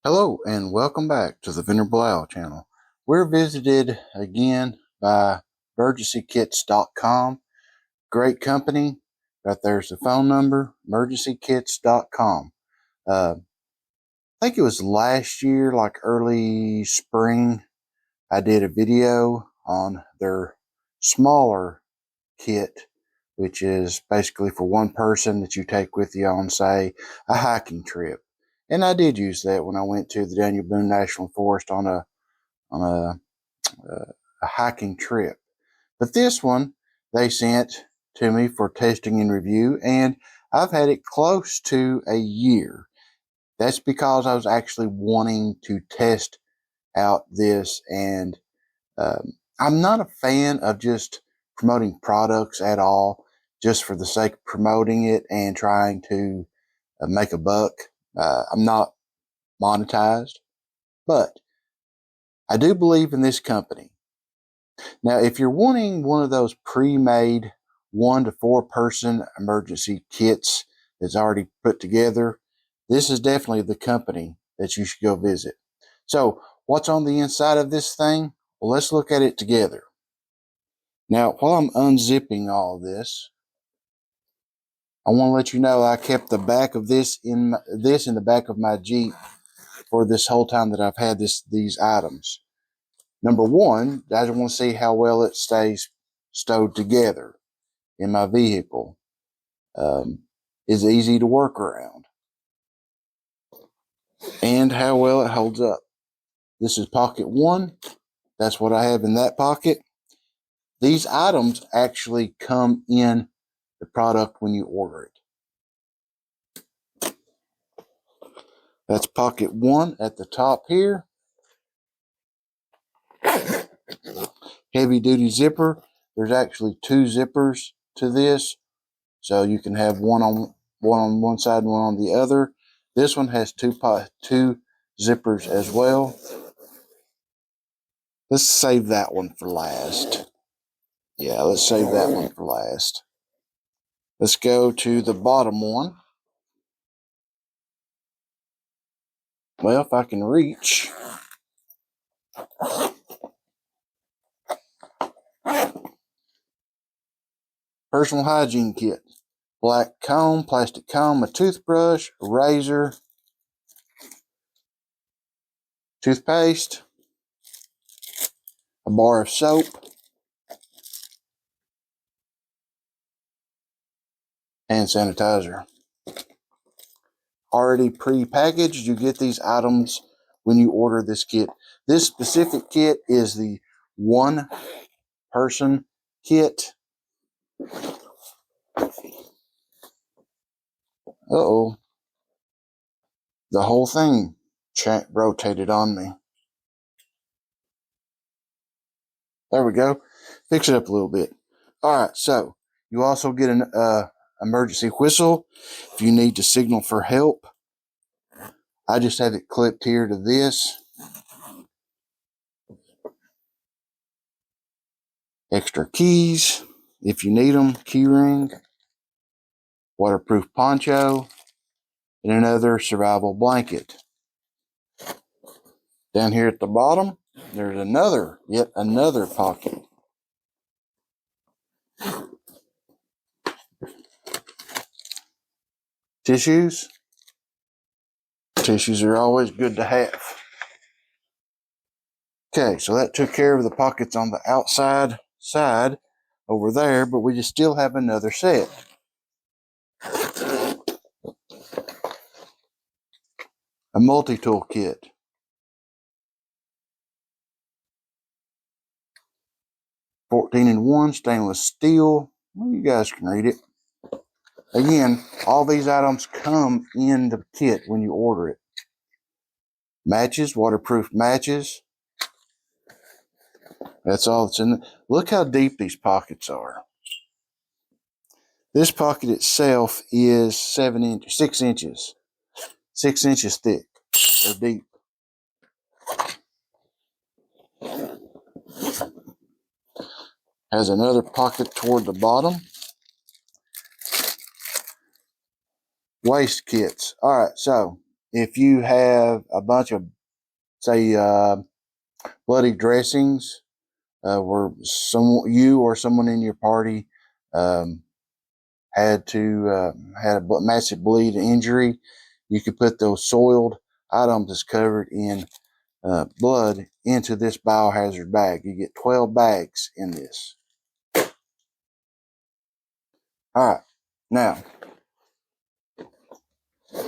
Hello and welcome back to the Venerable channel. We're visited again by emergencykits.com. Great company. Right there's the phone number, emergencykits.com. I think it was last year, like early spring, I did a video on their smaller kit, which is basically for one person that you take with you on, say, a hiking trip. And I did use that when I went to the Daniel Boone National Forest on a hiking trip. But this one they sent to me for testing and review, and I've had it close to a year. That's because I was actually wanting to test out this, and I'm not a fan of just promoting products at all just for the sake of promoting it and trying to make a buck. I'm not monetized, but I do believe in this company. Now, if you're wanting one of those pre-made 1 to 4 person emergency kits that's already put together, this is definitely the company that you should go visit. So, what's on the inside of this thing? Well, let's look at it together. Now, while I'm unzipping all this, I want to let you know I kept the back of this in the back of my Jeep for this whole time that I've had these items. Number one, I just want to see how well it stays stowed together in my vehicle. Is easy to work around, and how well it holds up. This is pocket one. That's what I have in that pocket. These items actually come in the product when you order it. That's pocket one at the top here. Heavy duty zipper. There's actually 2 zippers to this, so you can have one on one side and one on the other. This one has 2 zippers as well. Let's save that one for last. Yeah, let's save that one for last. Let's go to the bottom one. Well, if I can reach. Personal hygiene kit. Black comb, plastic comb, a toothbrush, a razor, toothpaste, a bar of soap, hand sanitizer. Already pre-packaged. You get these items when you order this kit. This specific kit is the 1 person kit. Uh-oh. The whole thing rotated on me. There we go. Fix it up a little bit. All right, so you also get an emergency whistle if you need to signal for help. I just have it clipped here to this. Extra keys if you need them, key ring, waterproof poncho, and another survival blanket. Down here at the bottom, there's yet another pocket. Tissues. Tissues are always good to have. Okay, so that took care of the pockets on the outside side over there, but we just still have another set. A multi-tool kit. (14-in-1) stainless steel. Well, you guys can read it. Again, all these items come in the kit when you order it. Matches, waterproof matches. That's all that's in it. Look how deep these pockets are. This pocket itself is 6 inches. 6 inches thick or deep. Has another pocket toward the bottom. Waste kits. All right, so if you have a bunch of, say, bloody dressings, where you or someone in your party had a massive bleed injury, you could put those soiled items that's covered in blood into this biohazard bag. You get 12 bags in this. All right, now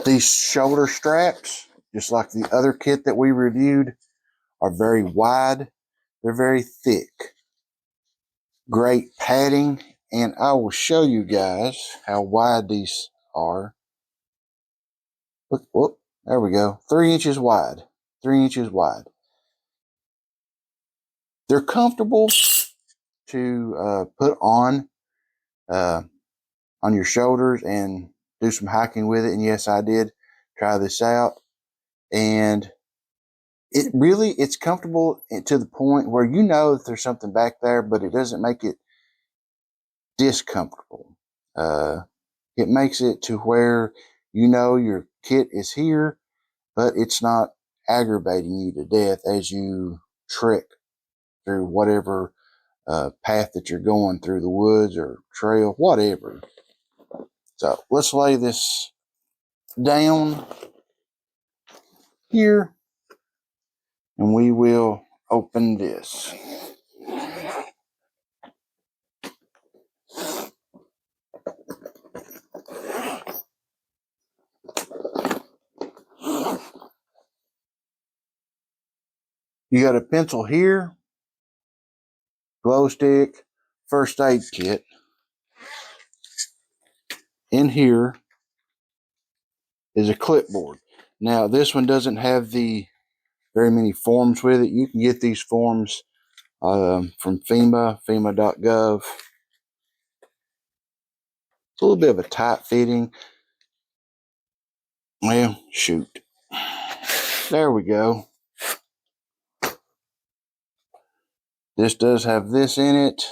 these shoulder straps, just like the other kit that we reviewed, are very wide. They're very thick. Great padding, and I will show you guys how wide these are. Look, whoop, there we go. 3 inches wide. 3 inches wide. They're comfortable to put on your shoulders and do some hiking with it. And yes, I did try this out, and it's comfortable to the point where you know that there's something back there, but it doesn't make it discomfortable. It makes it to where you know your kit is here, but it's not aggravating you to death as you trek through whatever path that you're going through, the woods or trail, whatever. So let's lay this down here and we will open this. You got a pencil here, glow stick, first aid kit. In here is a clipboard. Now this one doesn't have the very many forms with it. You can get these forms from FEMA, FEMA.gov. It's a little bit of a tight fitting. Well, shoot. There we go. This does have this in it.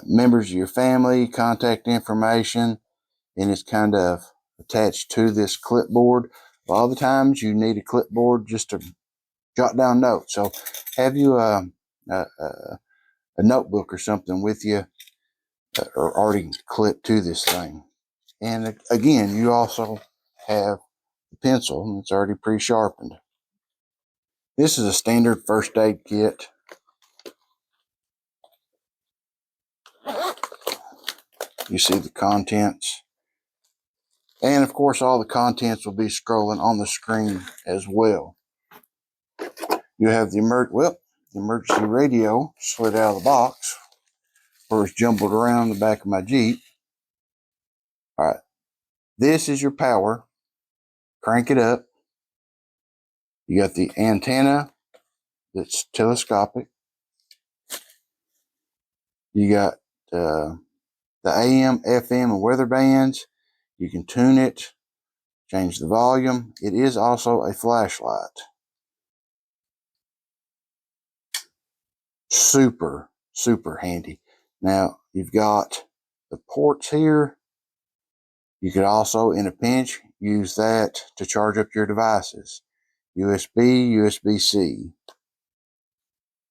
Members of your family, contact information, and it's kind of attached to this clipboard. A lot of the times you need a clipboard just to jot down notes. So have you a notebook or something with you or already clipped to this thing. And again, you also have the pencil that's already pre-sharpened. This is a standard first aid kit. You see the contents. And of course, all the contents will be scrolling on the screen as well. You have the emergency radio slid out of the box, where it's jumbled around the back of my Jeep. All right, this is your power. Crank it up. You got the antenna that's telescopic. You got the AM, FM, and weather bands. You can tune it, change the volume. It is also a flashlight. Super, super handy. Now, you've got the ports here. You could also, in a pinch, use that to charge up your devices. USB, USB-C.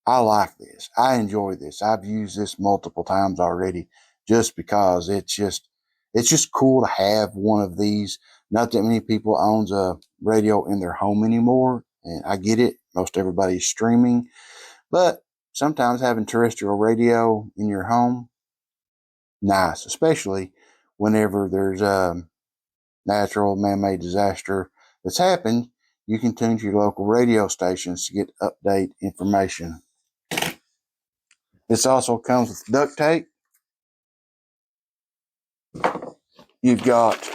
I like this. I enjoy this. I've used this multiple times already just because it's just cool to have one of these. Not that many people owns a radio in their home anymore, and I get it. Most everybody's streaming, but sometimes having terrestrial radio in your home, nice, especially whenever there's a natural man-made disaster that's happened. You can tune to your local radio stations to get update information. This also comes with duct tape. You've got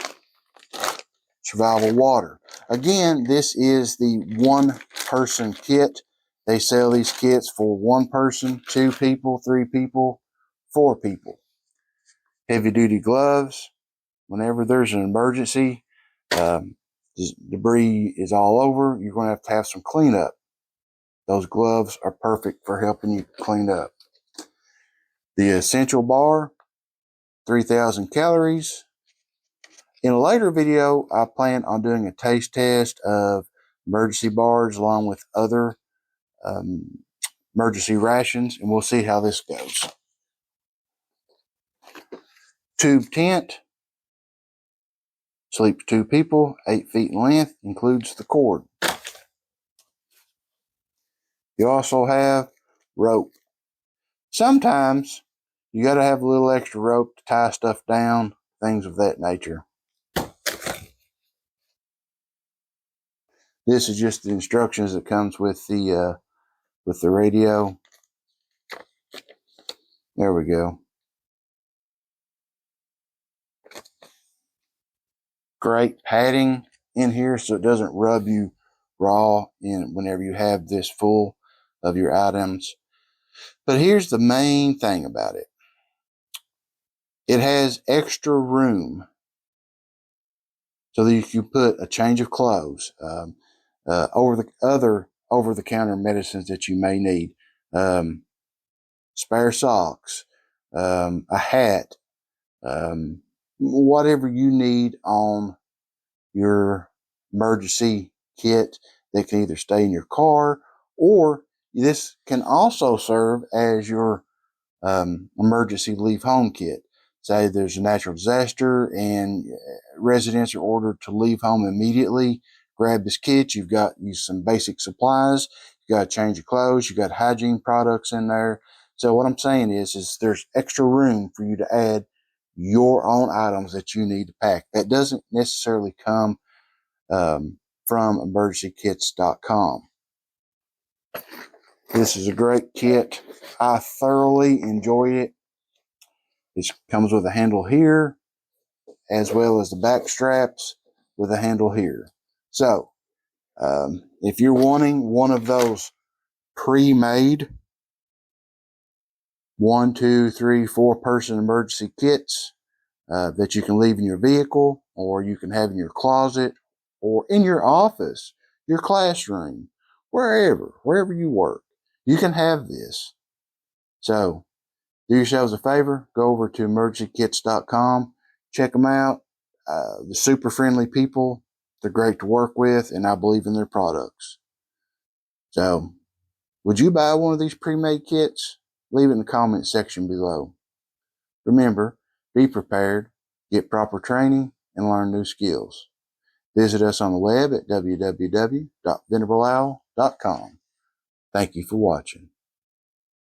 survival water. Again, this is the one-person kit. They sell these kits for 1 person, 2 people, 3 people, 4 people. Heavy-duty gloves. Whenever there's an emergency, debris is all over, you're going to have some cleanup. Those gloves are perfect for helping you clean up. The essential bar, 3,000 calories. In a later video, I plan on doing a taste test of emergency bars along with other emergency rations, and we'll see how this goes. Tube tent, sleeps 2 people, 8 feet in length, includes the cord. You also have rope. Sometimes you got to have a little extra rope to tie stuff down, things of that nature. This is just the instructions that comes with the radio. There we go. Great padding in here so it doesn't rub you raw whenever you have this full of your items. But here's the main thing about it. It has extra room so that you can put a change of clothes, over-the-counter medicines that you may need, spare socks, a hat, whatever you need on your emergency kit that can either stay in your car, or this can also serve as your emergency leave home kit. Say there's a natural disaster and residents are ordered to leave home immediately. Grab this kit. You've got some basic supplies. You got to change your clothes. You got hygiene products in there. So what I'm saying is there's extra room for you to add your own items that you need to pack. That doesn't necessarily come from emergencykits.com. This is a great kit. I thoroughly enjoy it. It comes with a handle here, as well as the back straps with a handle here. So, if you're wanting one of those pre-made 1, 2, 3, 4 person emergency kits that you can leave in your vehicle, or you can have in your closet, or in your office, your classroom, wherever you work, you can have this. So, do yourselves a favor, go over to emergencykits.com, check them out. They're super friendly people. They're great to work with, and I believe in their products. So, would you buy one of these pre-made kits? Leave it in the comment section below. Remember, be prepared, get proper training, and learn new skills. Visit us on the web at www.venerableowl.com. Thank you for watching.